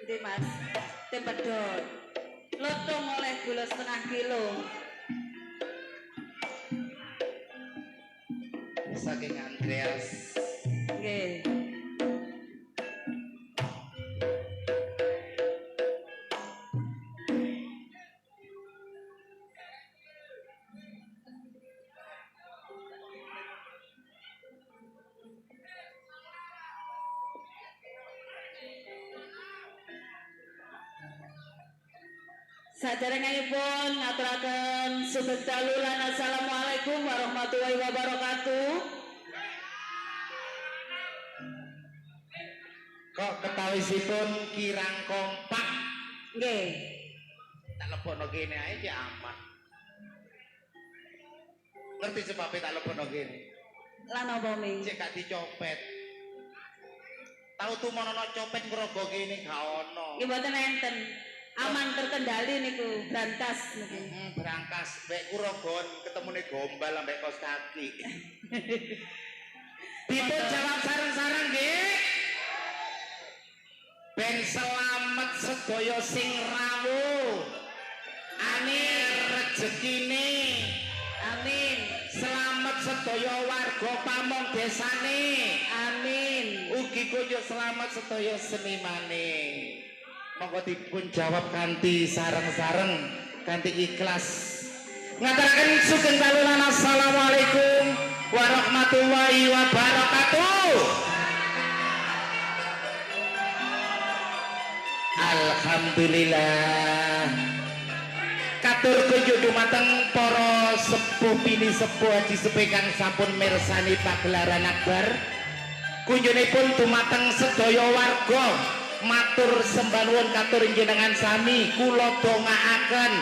Ndi Mas, tempedot. Lotung oleh gula setengah kilo. Saking Andreas. Nggih. Saderengipun ngaturaken sugeng dalu lan assalamualaikum warahmatullahi wabarakatuh. Kok ketawisipun kirang kompak? Nggih. Tak lebokno kene ae cek aman. Ngerti sebabnya tak lebokno kene? Lan apa mi? Cek gak dicopet. Tahu tuh monono copet ngerogo kene gak ono. Nggih mboten enten. Aman terkendali niku, brantas niku. Brankas, mbek kurogon ketemune gombal ambek kos kaki. Dipun jawab sareng-sareng nggih. Ben selamat sedaya sing rawuh. Amin rezekine. Amin. Selamat sedaya warga pamong desane. Amin. Ugi kunjuk selamat sedaya senimane. Monggo dipun jawab kanthi sareng-sareng, kanthi ikhlas. Ngaturaken sugeng dalu lan assalamualaikum warahmatullahi wabarakatuh. Alhamdulillah. Katur kunjuk dumateng para sepuh bini sepuh haji sepingkang sampun mirsani pagelaran akbar. Kunjunipun dumateng sedaya warga. Matur sembah nuwun katur njenengan sami kula dongaaken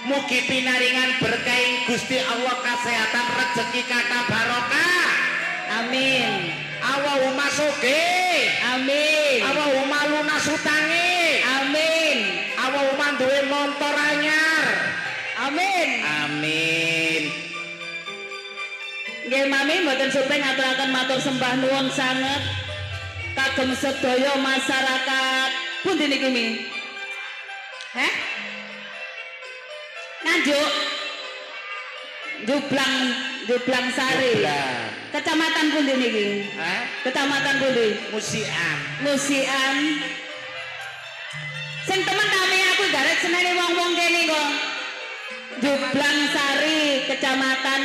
mugi pinaringan berkah Gusti Allah kesehatan rezeki kata barokah. Amin. Allahumma sugih. Amin. Allahumma lunas utange. Amin. Allahumma duwe montor anyar. Amin. Amin. Nggih mami mboten supe ngaturaken matur sembah nuwun sanget kagem sedaya masyarakat pundi niki mi? Heh? Nganjuk Jublang Sari. Kecamatan pundi niki? Hah? Kecamatan pundi? Musian. Musian. Sing temen kami aku garek seneni wong-wong kene kok. Jublang Sari, Kecamatan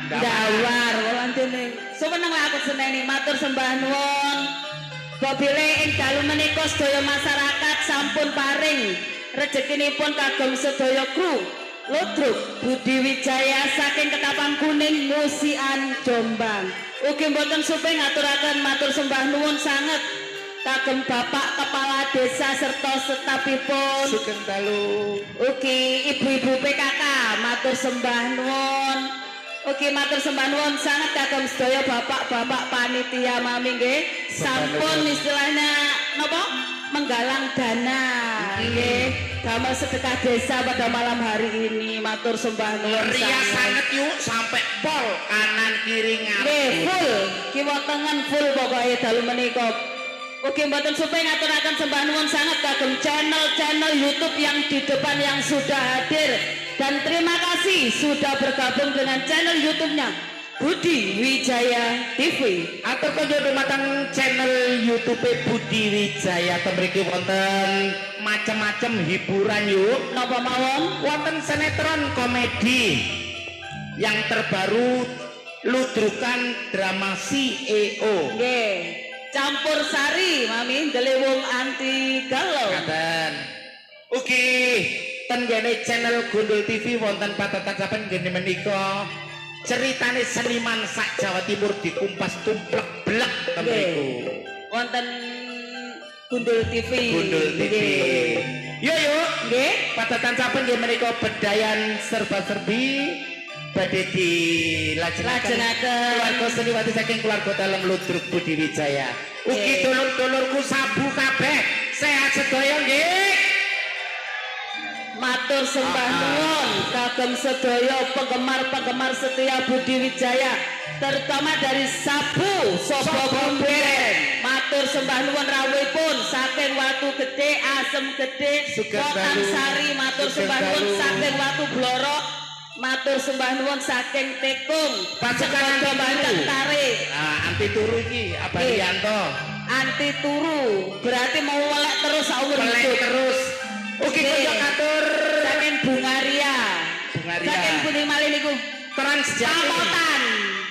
Dawar. Wantene. Suweneng aku seneni matur sembah nuwun. Bobile ing dalu menika sedaya masyarakat sampun paring rezekinipun kagem sedaya kru Ludruk Budi Wijaya saking Ketapang Kuning Musian Jombang. Ugi mboten supe ngaturaken matur sembah nuwun sanget kagem Bapak Kepala Desa serta setapipun. Sugeng dalu. Ugi ibu-ibu PKK matur sembah nuwun. Ugi matur sembah nuwun sanget kagem sedaya bapak-bapak panitia mami nggih. Sampun istilahnya napa? Menggalang dana nggih damel sedekah desa pada malam hari ini. Matur sembah nuwun Ria sanget yuk sampai pol kanan kiri ngarep. Nggih full, kiwa tengen full pokoke dalu menika. Ugi mboten supe ngaturaken sembah nuwun sanget kagem channel-channel YouTube yang di depan yang sudah hadir. Dan terima kasih sudah bergabung dengan channel YouTube-nya Budi Wijaya TV. Atur kunjuk dumateng channel YouTube Budi Wijaya temriki wonten macam-macam hiburan yuk. Napa mawon? Wonten sinetron komedi yang terbaru ludrukan drama CEO. Nggih. Campur sari mami ndelewung anti galau. Ngaten. Ugi tenggene channel Gundul TV wonten patetasaken ngene menika ceritane seniman sak Jawa Timur dikumpas tumplek blek ten mriku. Wonten Gundul TV. Gundul TV. Yo Nggih. patetasaken nggih menika bedayan serba-serbi badhe dilajengaken keluarga seniwati saking keluarga Dalem Ludruk Budi Wijaya. Ugi dulur-dulurku sabu kabeh sehat sedaya nggih. Matur sembah nuwun kagem sedaya penggemar-penggemar setia Budi Wijaya, terutama dari Sabu Sobo Bumberen. Matur sembah nuwun rawuhipun saking Watu Gedhe, Asem Gedhe, Wonten Sari. Matur sembah nuwun saking Watu Blorok. Matur sembah nuwun saking Tekung, Pasukan Bandeng Tarik. Anti turu iki Abadianto. Anti turu berarti mau welek terus saumur Melek hidup. terus. Ugi kaya katur Saking Bungaria. Bungaria. Saking Budi Malih niku. Transjati.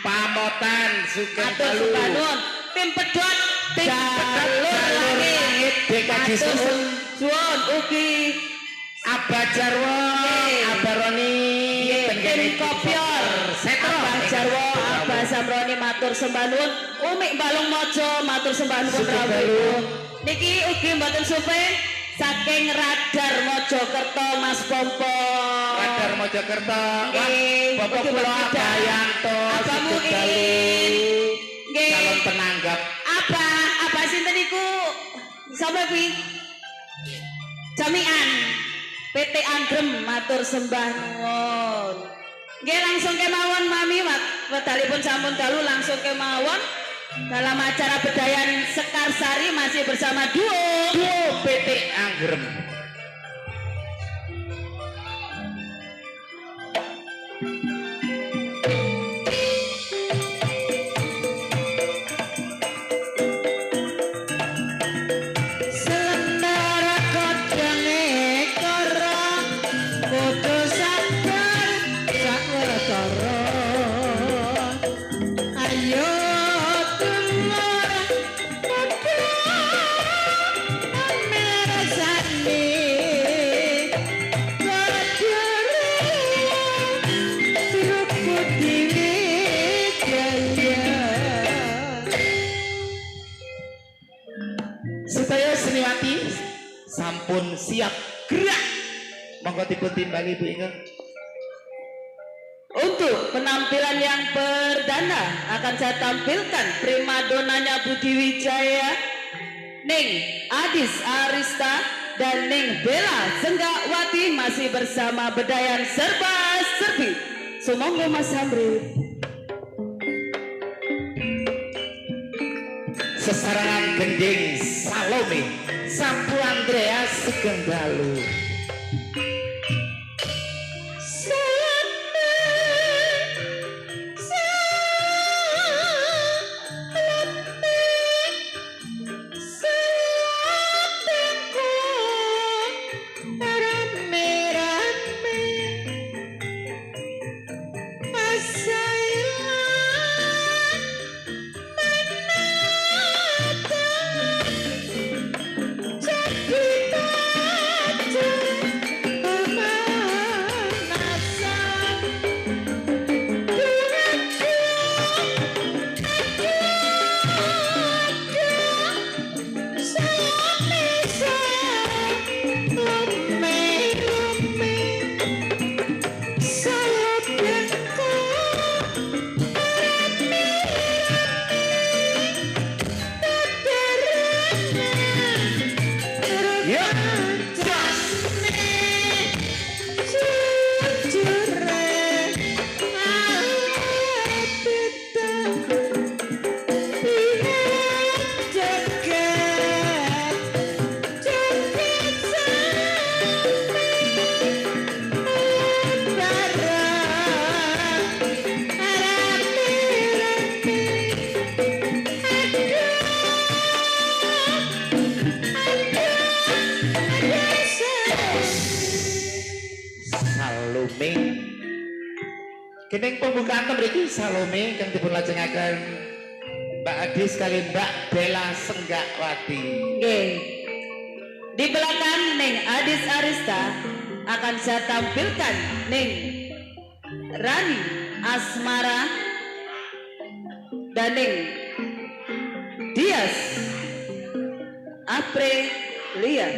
Pamotan Sugeng Matur Dalu. sembah nuwun. Tim pedhot jalur langit. DKJ Matur Susun. suwun ugi Abah Jarwo, Abah Roni, Tim Kopior, Setro, Abah Jarwo, Abah Samroni. Matur sembah nuwun. Umi Balung Mojo. Matur sembah nuwun Sugeng rawuhipun. Niki ugi mboten supe saking Radar Mojokerto Mas Pompo. Radar Mojokerto. Nggih, Bapak ugi kula Bapak Abayanto, Abah Sugeng Dalu. Muin. Nggih. Calon penanggap. Apa sinten niku? Sapa kuwi? Jamian PT Angrem. Matur sembah nuwun. Nggih langsung kemawon Mami, wedalipun sampun dalu langsung kemawon dalam acara bedayan Sekarsari masih bersama duo PT Angrem. Selendara kodhange kara kudu sabar sakwetara. Ayo dulur padha amersani kodhare Budi Wijaya. Sedaya seniwati sampun siap gerak. Monggo dipun timbali Bu Inge. Untuk penampilan yang perdana akan saya tampilkan primadonanya Budi Wijaya, Ning Adis Arista dan Ning Bella Senggawati masih bersama bedayan serba serbi. Sumangga Mas Hamri. Sesarangan gending Salome Sapu Andreas Sugeng Dalu. Salome. Kening pembukaan mriki Salome kang dipun lajengaken Mbak Adis kali Mbak Bella Senggawati. Nggih. Di belakang Ning Adis Arista akan saya tampilkan ning Rani Asmara dan ning Dias Aprilia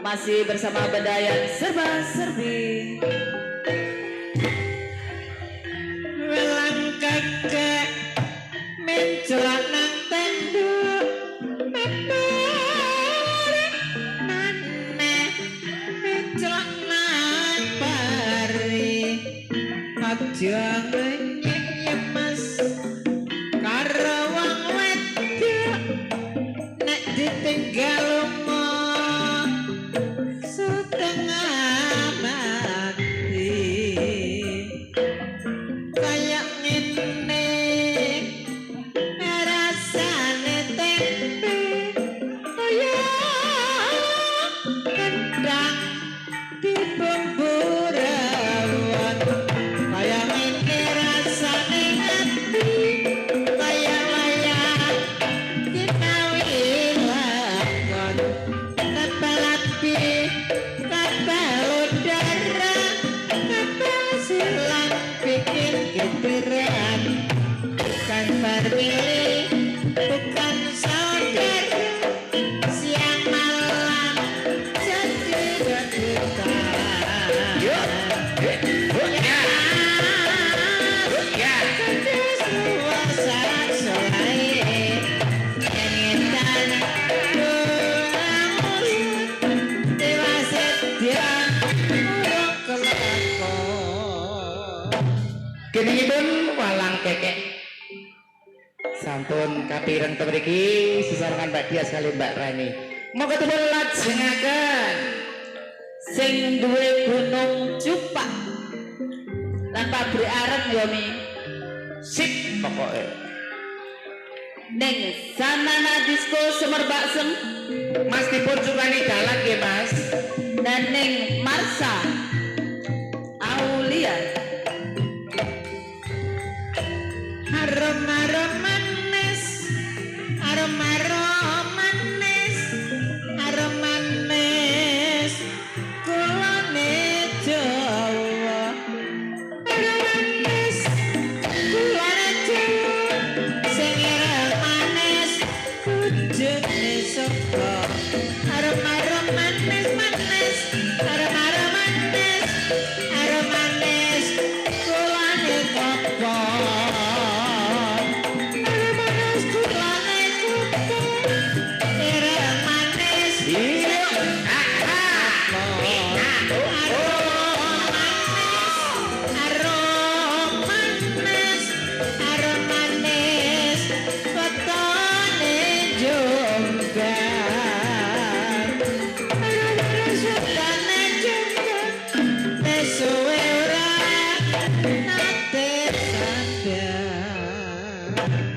masih bersama Bedayan Serba Serbi. Welang kakek mencolak nang tenduk maneh mencolak nang pari aja nyemas karo wong wedok nek ditinggal lunga setengah mati kayak ngene rasane tempe kaya kendang di bumbu rawon kaya ngene rasane hati kaya wayang kinawi lakon kapal api kapal udara kapal silang bikin geteran bukan permili bukan saudara siang malam jadi rebutan ya suasana solai nyanyitan doa dewasa dia urung kelakon Geningipun walang kekek sampun kapireng temeriki sesarengan Mbak Dias kali Mbak Rani mau ketemu lajengaken Sing duwe gunung cupak lan pabrik areng ya mi sip pokoknya ning Sanana Disco Semerbak-sem Mas dipun sukani dalan nggih Mas dan ning Marsa Aulia Arom-arom manis arom-arom manis arom manis kulone Jawa arom manis kulone Jawa sing ireng manis bojone sapa arom-arom manis manis arom-arom manis arom manis kulone kopo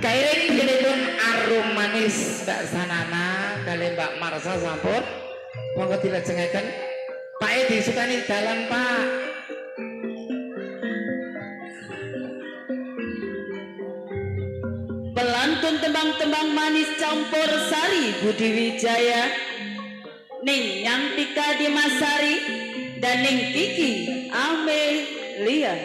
kairing genipun arum manis Mbak Sanana kali Mbak Marsa sampun monggo dilajengaken Pak E disukani dalan Pak pelantun tembang-tembang manis campur sari Budi Wijaya ning Nyantika Dimasari dan ning Kiki Amelia.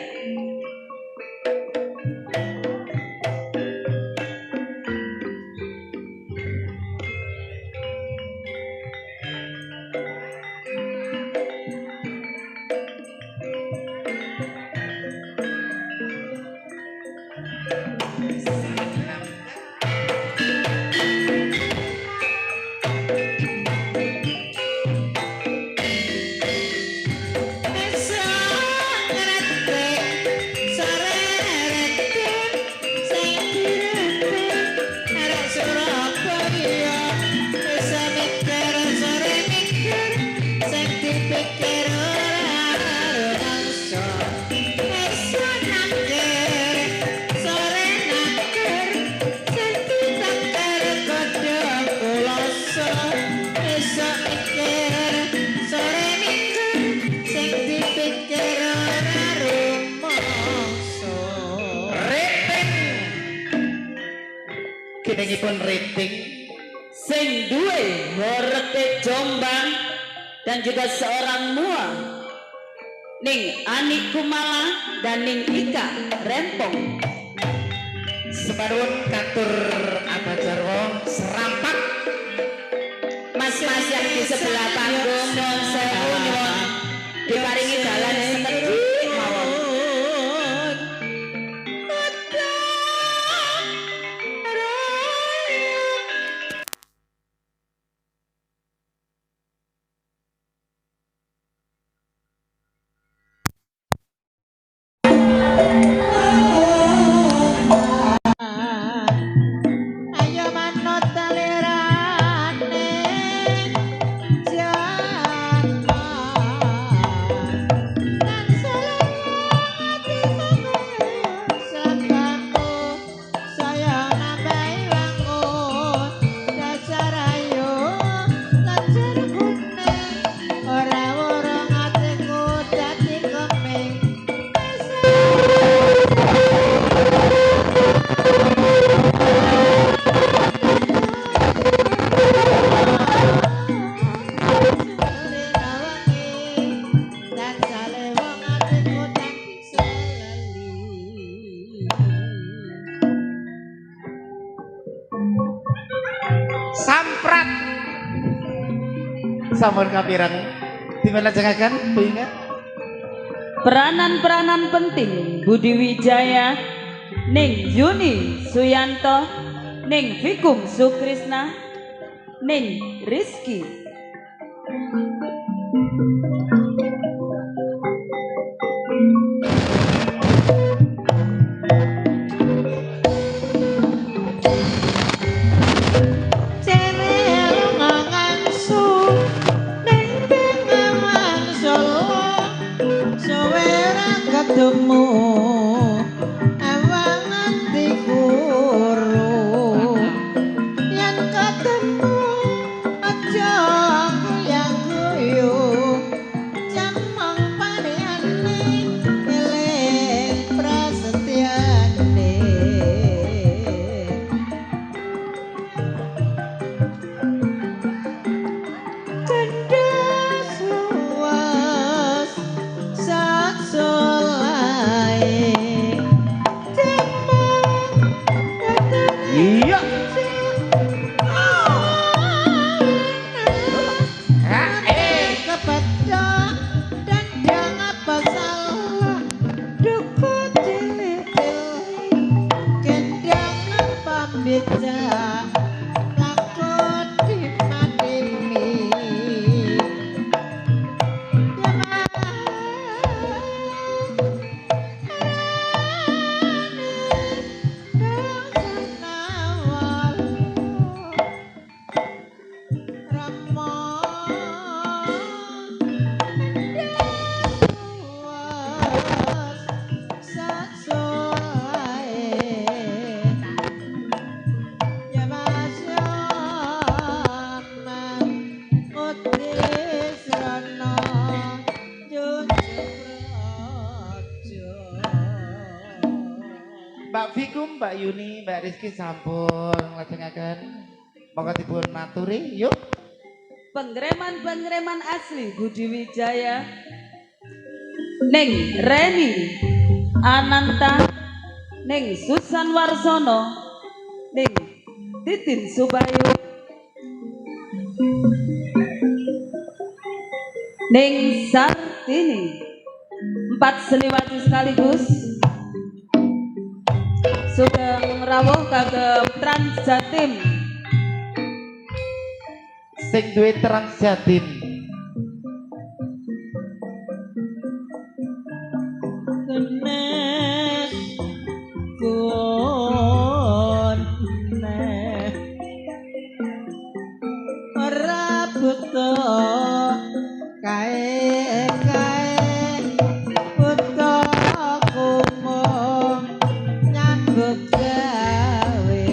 Kiningipun rating Sing duwe horete Jombang dan juga seorang mua ning Ani Kumala dan ning Ika Rempong. Sebarun katur Abah Jarwo serampak Mas-mas yang di sebelah panggung nyuwun sewu nyuwun diparingi dalan sekedhik mawon. Ayo manut talirane jaman lan selawati sakaku saya nambahi wangun dasar ayo lancar kuning ora wurung atiku dadi kemeng samprat sampun kapireng dimalajengaken Bu Ingat. Peranan-peranan penting Budi Wijaya ning Yuni Suyanto ning Vikum Sukrisna ning Rizky. ketemu awangan di guru yang ketemu aja yang guyu jamang pariane eling prasetyane cendas luas sak Iya. Kebedak dan dia ngapa salah duku cilik-cilik kendang ngapa becak lakon di madimi Mbak Vikum, Mbak Yuni, Mbak Rizky sampun nglajengaken. Monggo dipun maturi, yuk. Pengreman-pengreman asli Budi Wijaya ning Reni Ananta ning Susan Warsono ning Titin Subayu ning Sartini 4 seliwati sekaligus Sugeng rawuh kagem Trans Jatim Sing duwe Trans Jatim. Kenes kones ora butuh kae-kae butuh kumung nyambut gawe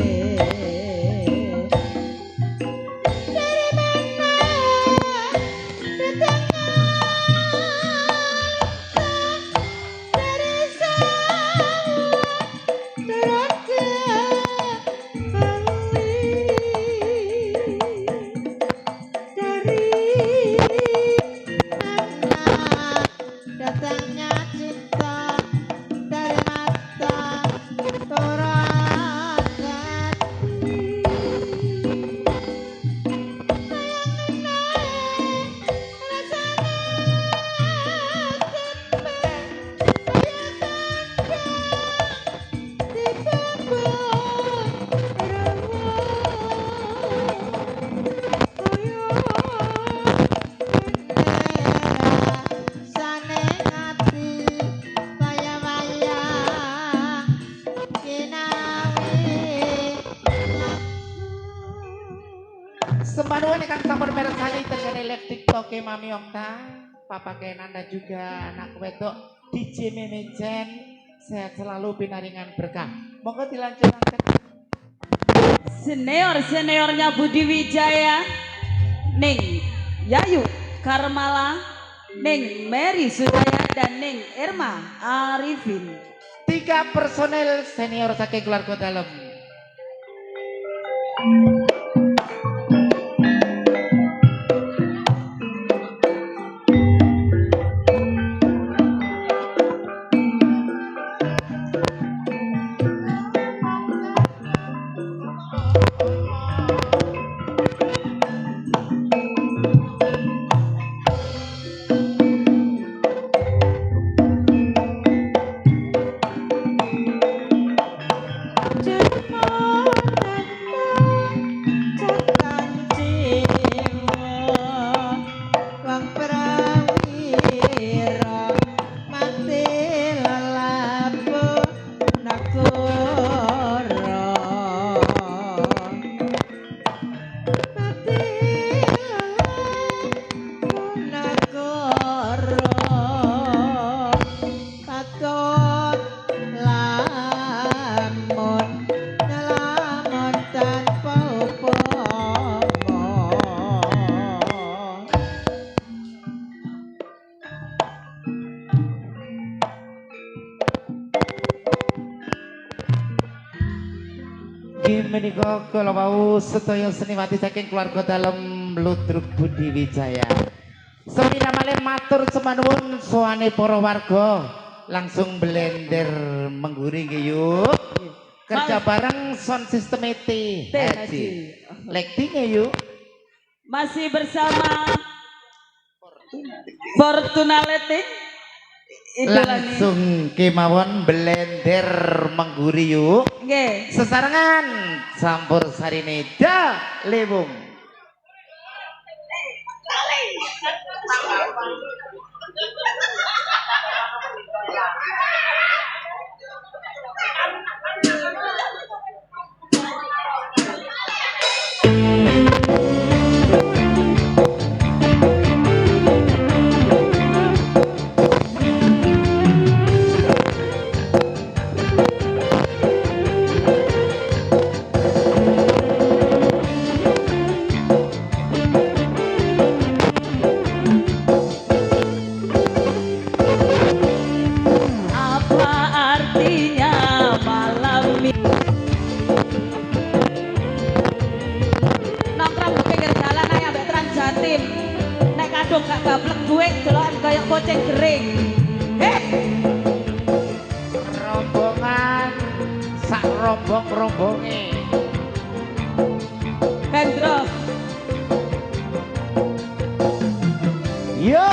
dari mana datangnya dari sana datangnya cinta dari mata torakan Semanuan kan sampun meresani dengan elek TikTok Mami Okta, Papa Kenanda juga anak wedok DJ Memecen. Sehat selalu pinaringan berkah. Monggo dilanjutkan. Seniornya Budi Wijaya, Ning Yayu Karmala, Ning Mary Sudaya dan Ning Irma Arifin. 3 personel senior saking keluarga dalam. Menika kala wau sedaya seniwati saking keluarga dalam Ludruk Budi Wijaya. Semina malih matur semanuwun sowane para warga langsung blender mengguri nggih yuk. Kerja bareng sound system ET Haji. Lekti nggih yuk. Masih bersama Fortuna Leting. Langsung kemawon blender mengguri yuk. Nggih. Sesarengan campur sarine da lewung. Gak gablek gue delokan kayak kucing kering. Rombongan sak rombonge. Hendro. Yo.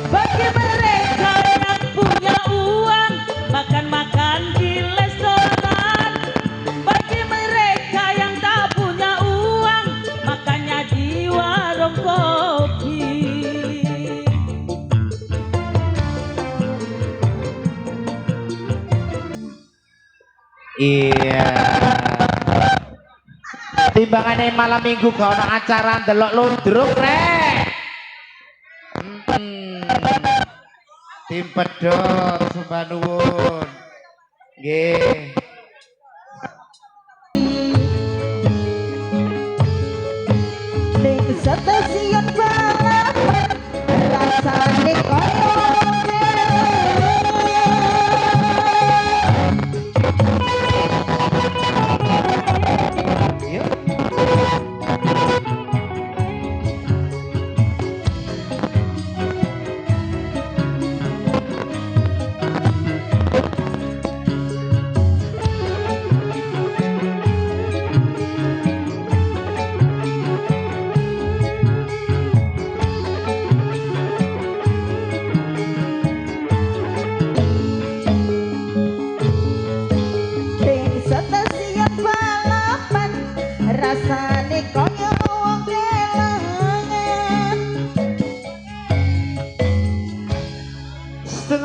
Bagi mereka yang punya uang makan-makan di restoran. Bagi mereka yang tak punya uang makannya di warung kopi. Iya. Timbangane malam minggu gak ono acara ndelok ludruk rek. Tim pedot sembah nuwun. Nggih. ning stasiun balapan rasane koyo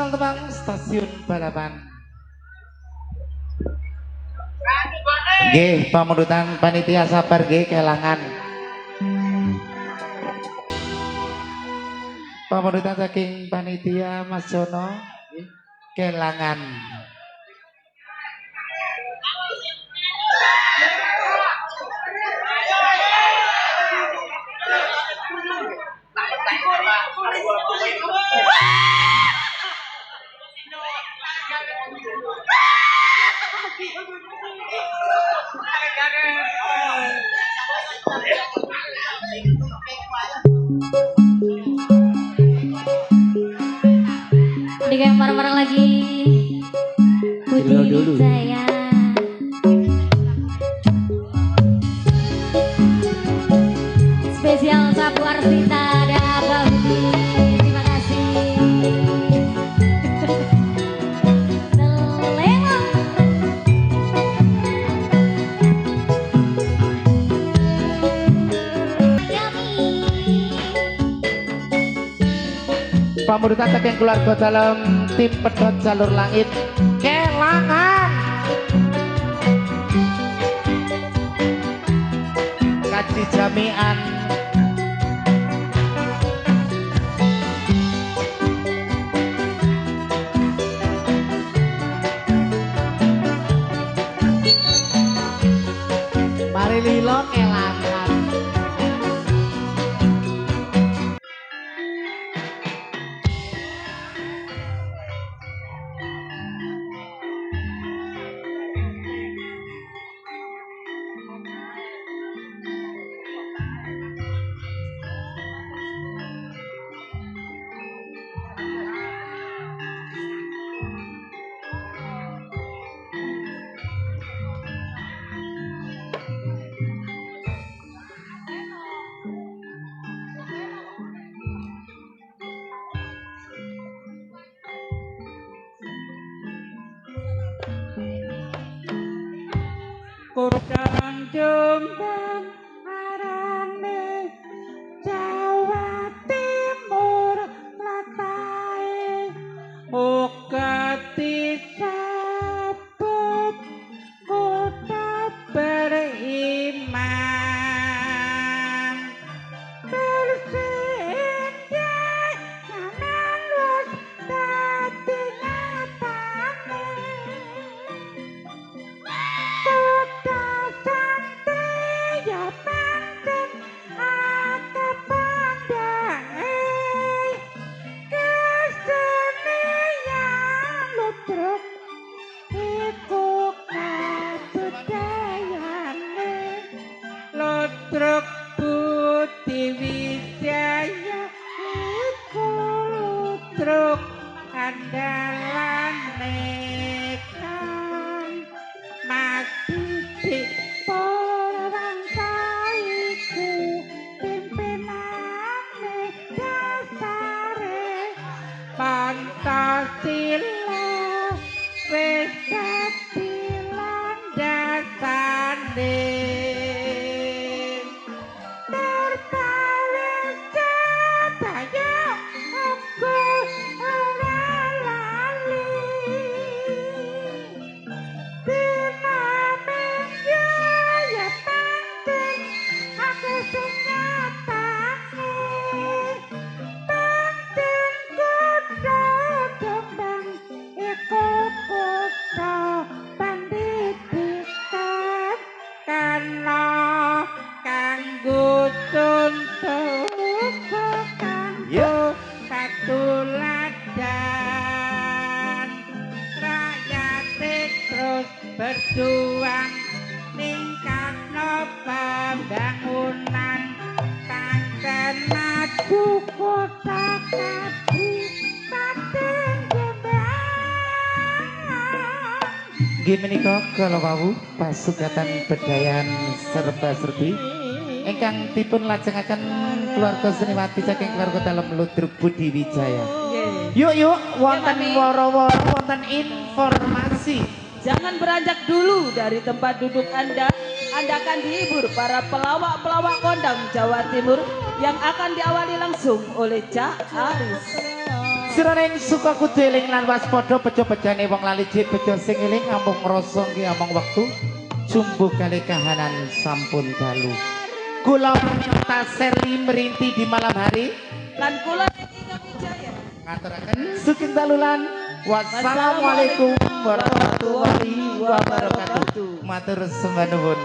Aspal Tebang Stasiun Balapan. Nggih, pamundutan panitia sabar nggih kelangan. Pamundutan saking panitia Mas Jono kelangan. Ini kayak bareng-bareng lagi Putih Wijaya. Spesial Sapu Arsita dan Abah Budi. Terima kasih. Telemon. Pamundutan saking keluarga dalam tim pedot jalur langit kelangan. Kaji jamian mari lilo kelangan. Kudang Jombang arane Jawa Timur latahe ukati sabut kota beriman bersindah nanan wis dadi nyatane. Kota santri ya pancen akeh pandange kesenian ludruk iku kabudayane ludruk Budi Wijaya iku ludruk andalane kan Masih Purwangsa iku pimpinane dasare Pancasila wis dadi landasane terpaling sedaya aku ora lali. Ya. Katuladan rakyat terus berjuang ningkatno pembangunan Tanten maju kota Kabupaten Jombang. Nggih menika kala wau pasugatan bedayan serba serbi ingkang dipun lajengaken keluarga Seniwati saking keluarga dalam ludruk Budi Wijaya. Yuk wonten woro-woro wonten informasi. Jangan beranjak dulu dari tempat duduk Anda. Anda akan dihibur para pelawak-pelawak kondang Jawa Timur yang akan diawali langsung oleh Cak Aris. Siraning suka kudu eling lan waspada bejo-bejane wong lali jek bejo sing eling ampung ngrasa nggih among wektu jumbuh kalih kahanan sampun dalu. Kula Nyota Seli merinti di malam hari Lan kula Eki Kamijaya. ngaturaken sugeng dalulan. Wassalamualaikum warahmatullahi wabarakatuh. Matur sembah nuwun.